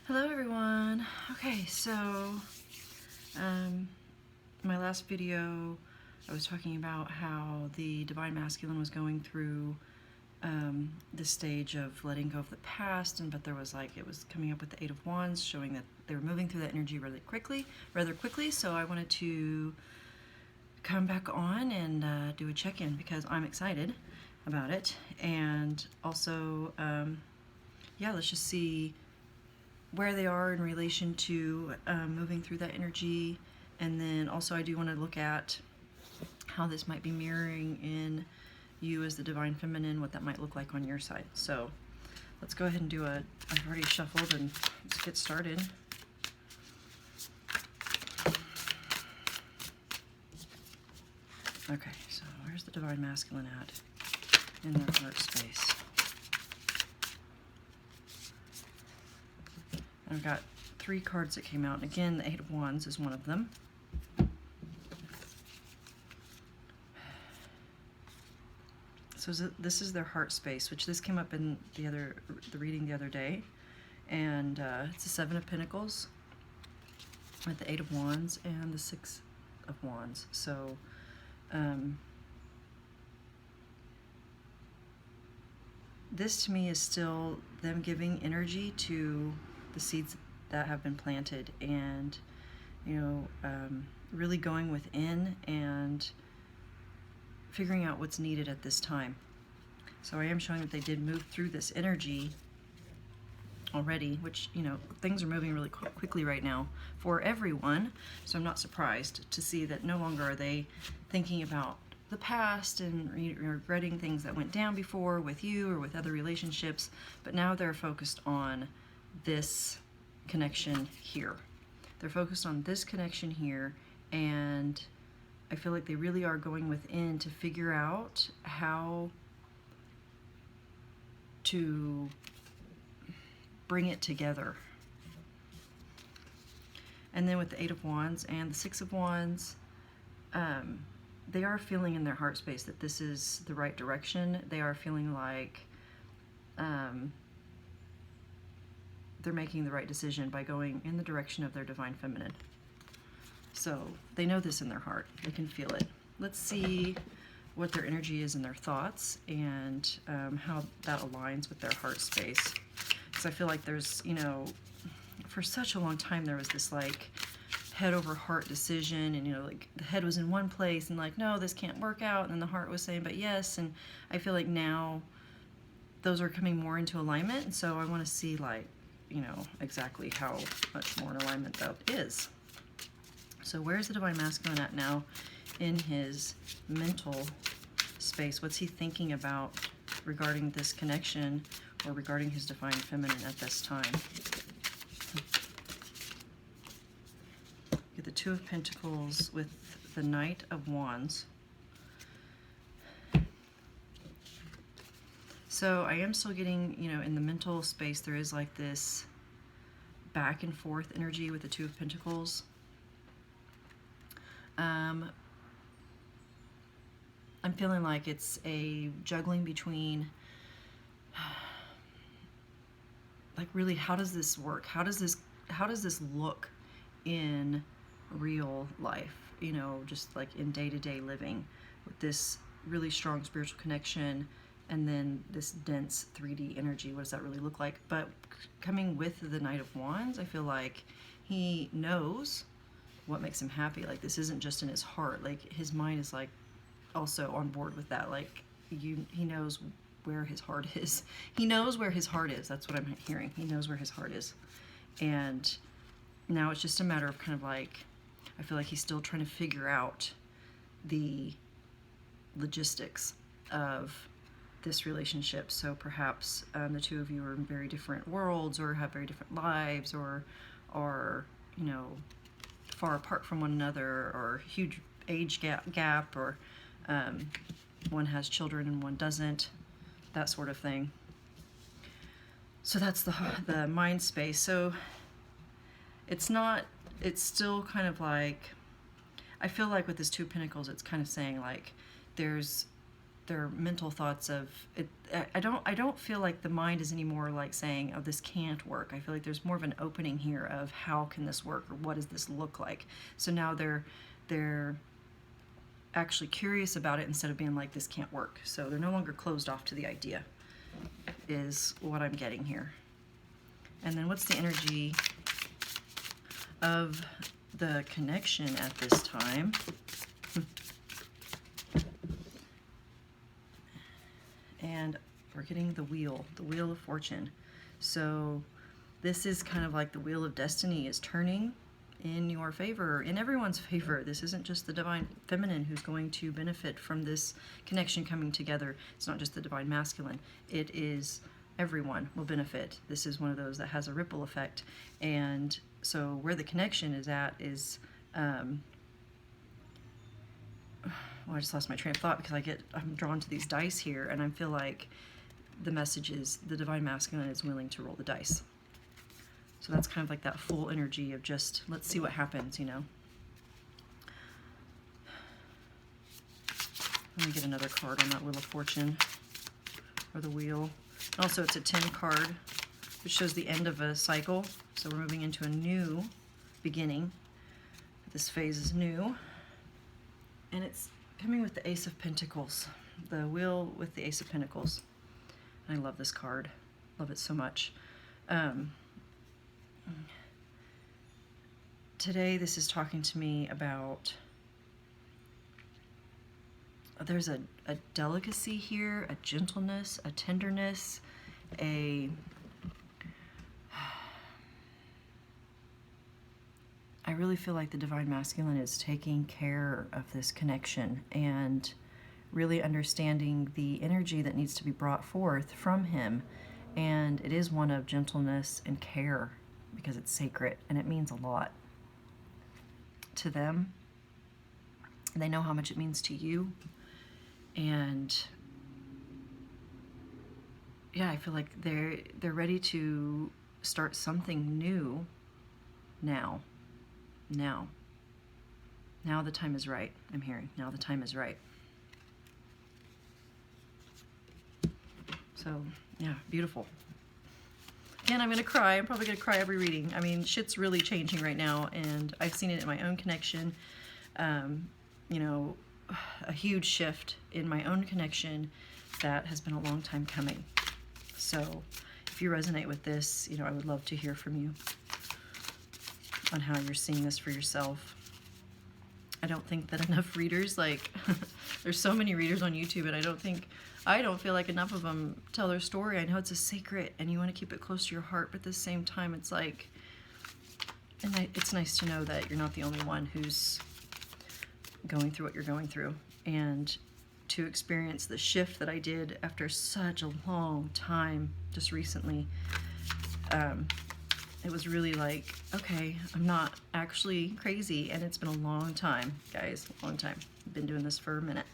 Hello everyone. Okay, so my last video I was talking about how the Divine Masculine was going through this stage of letting go of the past, but there was it was coming up with the Eight of Wands, showing that they were moving through that energy rather quickly. So I wanted to come back on and do a check-in because I'm excited about it, and also yeah, let's just see where they are in relation to moving through that energy. And then also I do want to look at how this might be mirroring in you as the Divine Feminine, what that might look like on your side. So let's go ahead and do I've already shuffled, and let's get started. Okay, so where's the Divine Masculine at in their heart space? I've got 3 cards that came out, and again, the Eight of Wands is one of them. So this is their heart space, which this came up in the reading the other day, and it's the Seven of Pentacles with the Eight of Wands and the Six of Wands. So this to me is still them giving energy to the seeds that have been planted, and really going within and figuring out what's needed at this time. So I am showing that they did move through this energy already, which, things are moving really quickly right now for everyone. So I'm not surprised to see that no longer are they thinking about the past and regretting things that went down before with you or with other relationships, but now they're focused on this connection here. They're focused on this connection here, and I feel like they really are going within to figure out how to bring it together. And then with the Eight of Wands and the Six of Wands, they are feeling in their heart space that this is the right direction. They are feeling like they're making the right decision by going in the direction of their Divine Feminine. So they know this in their heart. They can feel it. Let's see what their energy is in their thoughts, and how that aligns with their heart space. Because I feel like there's, for such a long time there was this head over heart decision, and the head was in one place and no, this can't work out, and then the heart was saying but yes. And I feel like now those are coming more into alignment, and so I want to see exactly how much more in alignment that is. So where's the Divine Masculine at now in his mental space? What's he thinking about regarding this connection or regarding his Divine Feminine at this time? Get the Two of Pentacles with the Knight of Wands. So I am still getting, in the mental space, there is this back and forth energy with the Two of Pentacles. I'm feeling like it's a juggling between, really, how does this work? How does this look in real life? Just in day-to-day living, with this really strong spiritual connection, and then this dense 3D energy. What does that really look like? But coming with the Knight of Wands, I feel like he knows what makes him happy. This isn't just in his heart. His mind is also on board with that. He knows where his heart is. He knows where his heart is. That's what I'm hearing. He knows where his heart is. And now it's just a matter of I feel like he's still trying to figure out the logistics of this relationship. So perhaps the two of you are in very different worlds, or have very different lives, or are, far apart from one another, or huge age gap, or one has children and one doesn't, that sort of thing. So that's the mind space. So it's still I feel like with this Two of Pentacles, it's kind of saying there's their mental thoughts of it. I don't feel like the mind is anymore like saying, oh, this can't work. I feel like there's more of an opening here of how can this work, or what does this look like. So now they're actually curious about it instead of being like, this can't work. So they're no longer closed off to the idea, is what I'm getting here. And then what's the energy of the connection at this time? And we're getting the Wheel of Fortune. So this is kind of like the Wheel of Destiny is turning in your favor, in everyone's favor. This isn't just the Divine Feminine who's going to benefit from this connection coming together. It's not just the Divine Masculine. It is everyone will benefit. This is one of those that has a ripple effect. And so where the connection is at is, well, I just lost my train of thought because I'm drawn to these dice here, and I feel like the message is the Divine Masculine is willing to roll the dice. So that's kind of like that full energy of just, let's see what happens, you know. Let me get another card on that Wheel of Fortune, or the Wheel. Also, it's a 10 card, which shows the end of a cycle. So we're moving into a new beginning. This phase is new. And it's coming with the Ace of Pentacles. The Wheel with the Ace of Pentacles. I love this card. Love it so much. Today, this is talking to me about, there's a delicacy here, a gentleness, a tenderness, I really feel like the Divine Masculine is taking care of this connection and really understanding the energy that needs to be brought forth from him. And it is one of gentleness and care because it's sacred and it means a lot to them. They know how much it means to you. And yeah, I feel like they're ready to start something new now. Now the time is right. I'm hearing now the time is right. So yeah, beautiful. Again, I'm gonna cry. I'm probably gonna cry every reading. I mean, shit's really changing right now, and I've seen it in my own connection. You know, a huge shift in my own connection that has been a long time coming. So if you resonate with this, you know, I would love to hear from you on how you're seeing this for yourself. I don't think that enough readers, like, there's so many readers on YouTube, and I don't feel like enough of them tell their story. I know it's a secret, and you want to keep it close to your heart, but at the same time, it's like, and it's nice to know that you're not the only one who's going through what you're going through, and to experience the shift that I did after such a long time, just recently, it was really like, okay, I'm not actually crazy, and it's been a long time, guys, a long time. I've been doing this for a minute.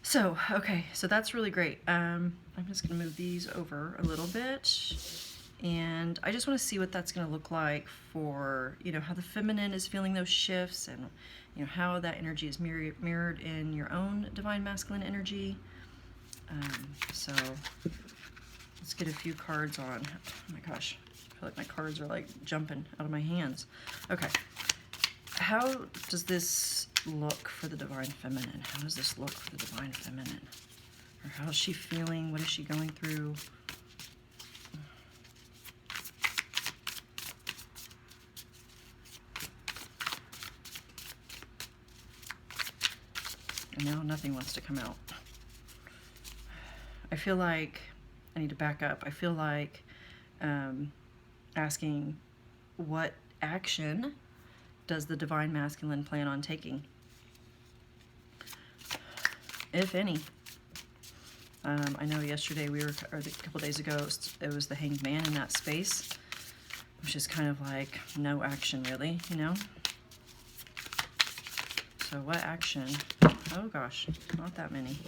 So, okay, so that's really great. I'm just gonna move these over a little bit, and I just wanna see what that's gonna look like for, you know, how the feminine is feeling those shifts, and, you know, how that energy is mirrored in your own Divine Masculine energy. So let's get a few cards on. Oh my gosh. I feel like my cards are like jumping out of my hands. Okay. How does this look for the Divine Feminine? How does this look for the Divine Feminine? Or how is she feeling? What is she going through? And now nothing wants to come out. I feel like I need to back up. I feel like asking, what action does the Divine Masculine plan on taking? If any. I know yesterday or a couple days ago, it was the Hanged Man in that space, which is kind of like no action really, you know? So what action? Oh gosh, not that many.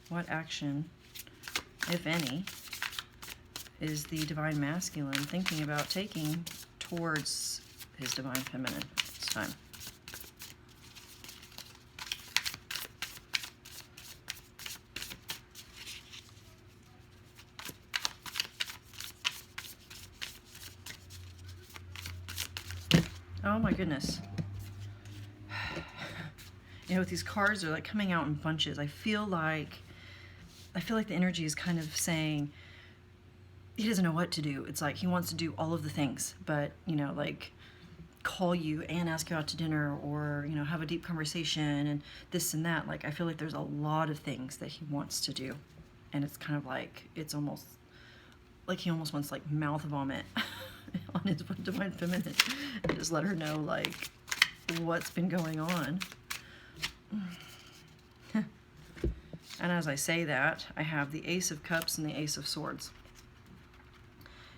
What action, if any, is the Divine Masculine thinking about taking towards his Divine Feminine this time? Oh my goodness. You know, with these cards, they're like coming out in bunches. I feel like the energy is kind of saying he doesn't know what to do. It's like he wants to do all of the things, but, you know, like call you and ask you out to dinner, or, you know, have a deep conversation and this and that. Like, I feel like there's a lot of things that he wants to do. And it's kind of like, it's almost like he almost wants like mouth vomit on his divine feminine and just let her know like what's been going on. And as I say that, I have the Ace of Cups and the Ace of Swords.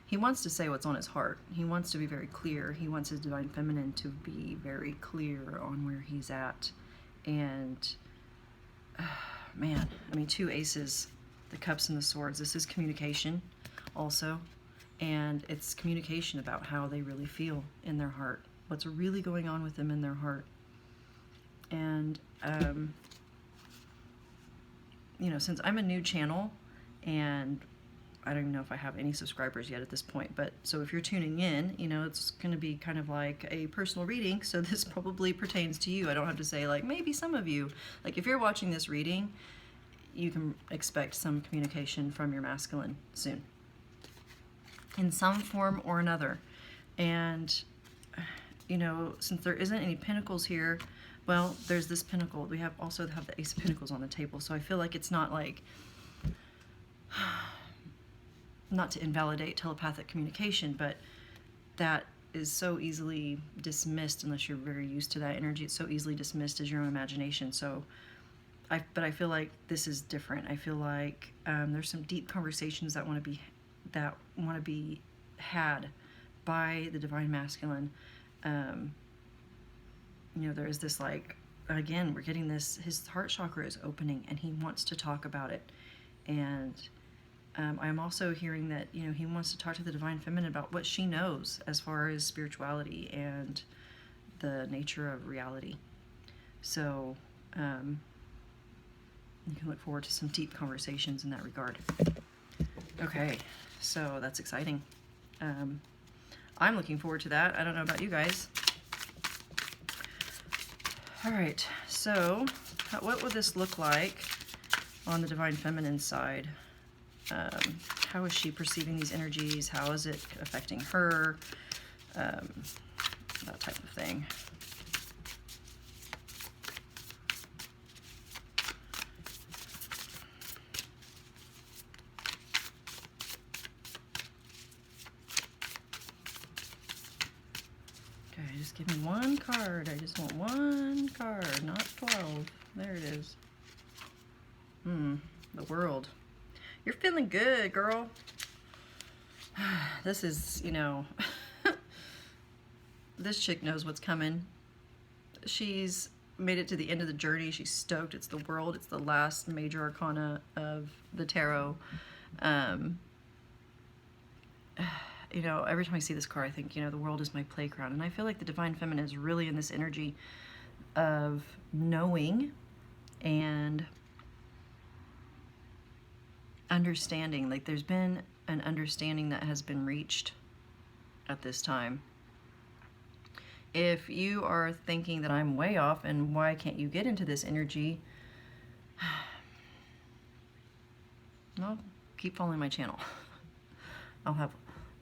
He wants to say what's on his heart. He wants to be very clear. He wants his divine feminine to be very clear on where he's at. And man, I mean, 2 aces, the cups and the swords. This is communication also. And it's communication about how they really feel in their heart, what's really going on with them in their heart. And you know, since I'm a new channel, and I don't even know if I have any subscribers yet at this point, but so if you're tuning in, you know, it's going to be kind of like a personal reading, so this probably pertains to you. I don't have to say like maybe some of you. Like, if you're watching this reading, you can expect some communication from your masculine soon, in some form or another. And you know, since there isn't any pentacles here, well, there's this pentacle. We also have the Ace of Pentacles on the table, so I feel like it's not like, not to invalidate telepathic communication, but that is so easily dismissed unless you're very used to that energy. It's so easily dismissed as your own imagination. So, but I feel like this is different. I feel like there's some deep conversations that want to be had by the divine masculine. You know, there is this, like, again, we're getting this, his heart chakra is opening and he wants to talk about it. And I'm also hearing that, you know, he wants to talk to the divine feminine about what she knows as far as spirituality and the nature of reality. So you can look forward to some deep conversations in that regard. Okay, so that's exciting. I'm looking forward to that. I don't know about you guys. All right, so what would this look like on the divine feminine side? How is she perceiving these energies? How is it affecting her? That type of thing. Okay, just give me one card. I just want one card, not 12. There it is. The World. You're feeling good, girl. This is, you know, this chick knows what's coming. She's made it to the end of the journey. She's stoked. It's the World. It's the last major arcana of the tarot. You know, every time I see this card, I think, you know, the world is my playground. And I feel like the divine feminine is really in this energy of knowing and understanding. Like, there's been an understanding that has been reached at this time. If you are thinking that I'm way off and why can't you get into this energy, well, keep following my channel. I'll have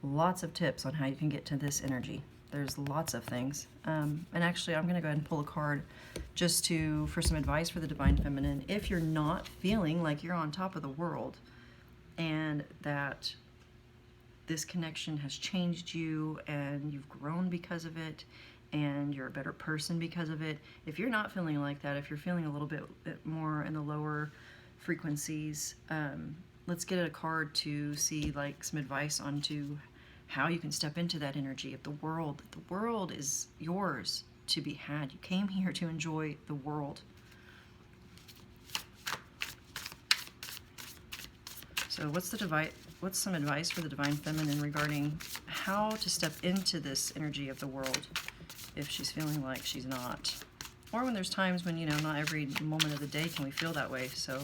lots of tips on how you can get to this energy. There's lots of things. And actually, I'm going to go ahead and pull a card just for some advice for the divine feminine. If you're not feeling like you're on top of the world and that this connection has changed you and you've grown because of it and you're a better person because of it, if you're not feeling like that, if you're feeling a little bit more in the lower frequencies, let's get a card to see like some advice onto how you can step into that energy of the world. The world is yours to be had. You came here to enjoy the world. So what's some advice for the divine feminine regarding how to step into this energy of the world if she's feeling like she's not? Or when there's times when, you know, not every moment of the day can we feel that way. So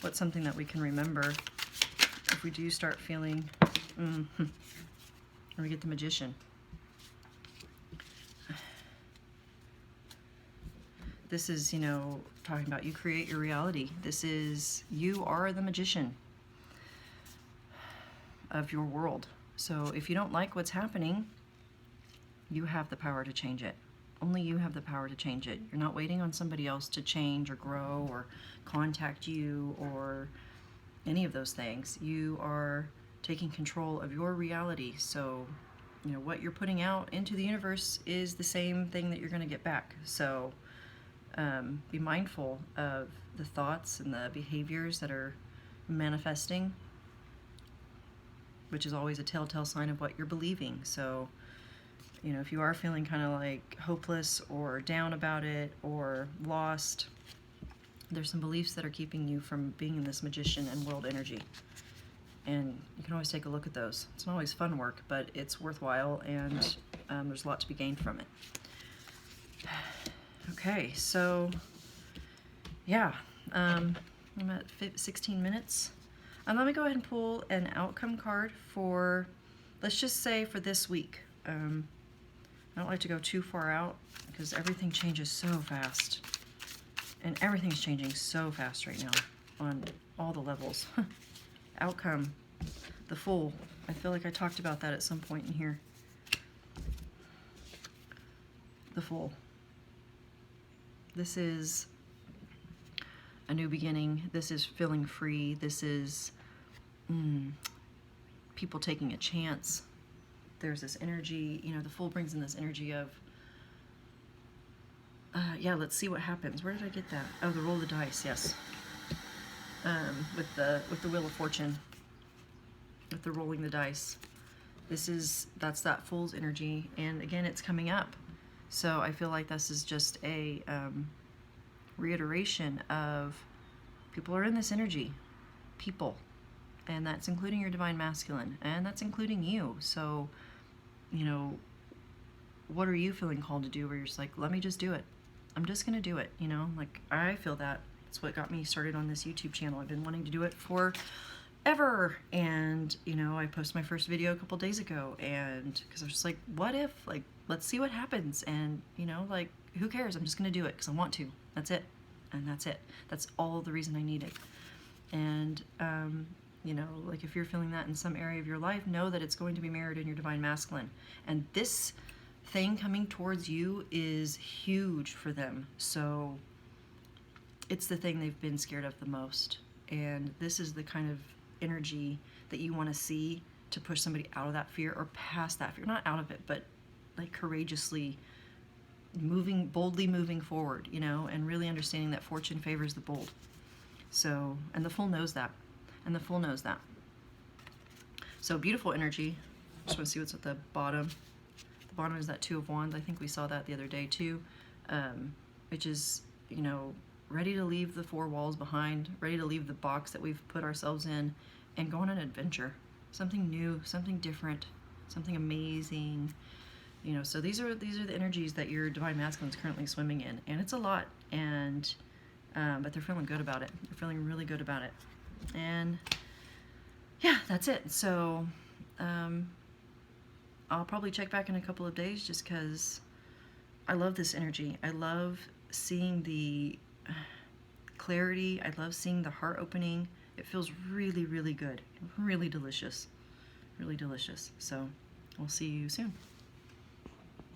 what's something that we can remember if we do start feeling, and we get the Magician. This is, you know, talking about you create your reality. This is, you are the magician of your world. So if you don't like what's happening, you have the power to change it. Only you have the power to change it. You're not waiting on somebody else to change or grow or contact you or any of those things. You are taking control of your reality. So, you know, what you're putting out into the universe is the same thing that you're going to get back. So be mindful of the thoughts and the behaviors that are manifesting, which is always a telltale sign of what you're believing. So, you know, if you are feeling kind of like hopeless or down about it or lost, there's some beliefs that are keeping you from being in this magician and world energy. And you can always take a look at those. It's not always fun work, but it's worthwhile, and there's a lot to be gained from it. Okay, so yeah, I'm at 16 minutes. Let me go ahead and pull an outcome card for, let's just say for this week. I don't like to go too far out because everything changes so fast. And everything's changing so fast right now on all the levels. Outcome, the Fool. I feel like I talked about that at some point in here. The Fool. This is a new beginning. This is feeling free. This is people taking a chance. There's this energy, you know, the Fool brings in this energy of, yeah, let's see what happens. Where did I get that? Oh, the roll of the dice, yes. With the Wheel of Fortune, with the rolling the dice. That's that Fool's energy, and again, it's coming up. So I feel like this is just a reiteration of people are in this energy, people, and that's including your divine masculine, and that's including you. So, you know, what are you feeling called to do where you're just like, let me just do it. I'm just gonna do it, you know? Like, I feel that. It's what got me started on this YouTube channel. I've been wanting to do it forever, and, you know, I posted my first video a couple days ago, and because I was just like, what if, like, let's see what happens, and, you know, like, who cares? I'm just gonna do it because I want to. That's it. And that's it. That's all the reason I need it. And you know, like, if you're feeling that in some area of your life, know that it's going to be mirrored in your divine masculine, and this thing coming towards you is huge for them. So it's the thing they've been scared of the most, and this is the kind of energy that you want to see to push somebody out of that fear or past that fear. Not out of it, but like courageously boldly moving forward, you know, and really understanding that fortune favors the bold. So, and the Fool knows that. And the Fool knows that. So beautiful energy. Just want to see what's at the bottom. The bottom is that Two of Wands. I think we saw that the other day too, which is, you know, ready to leave the four walls behind, ready to leave the box that we've put ourselves in and go on an adventure. Something new, something different, something amazing. You know, so these are the energies that your divine masculine is currently swimming in, and it's a lot. And but they're feeling good about it. They're feeling really good about it. And yeah, that's it. So I'll probably check back in a couple of days, just because I love this energy. I love seeing the clarity. I love seeing the heart opening. It feels really, really good, really delicious, really delicious. So we'll see you soon.